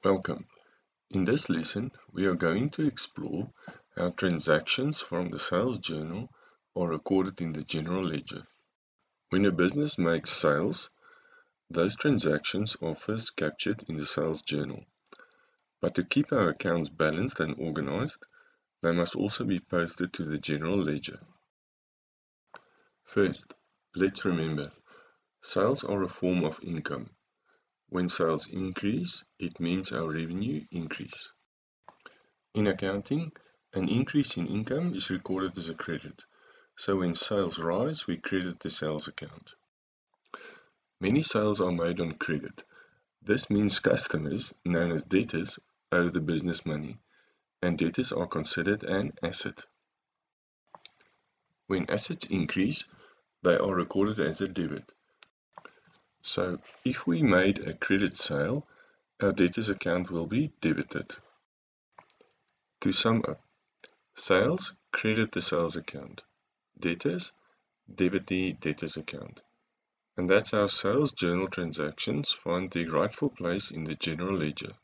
Welcome. In this lesson, we are going to explore how transactions from the sales journal are recorded in the general ledger. When a business makes sales, those transactions are first captured in the sales journal. But to keep our accounts balanced and organized, they must also be posted to the general ledger. First, let's remember, sales are a form of income. When sales increase, it means our revenue increase. In accounting, an increase in income is recorded as a credit, so when sales rise, we credit the sales account. Many sales are made on credit. This means customers, known as debtors, owe the business money, and debtors are considered an asset. When assets increase, they are recorded as a debit. So if we made a credit sale, our debtors account will be debited. To sum up, sales credit the sales account. Debtors debit the debtors account. And that's how sales journal transactions find their rightful place in the general ledger.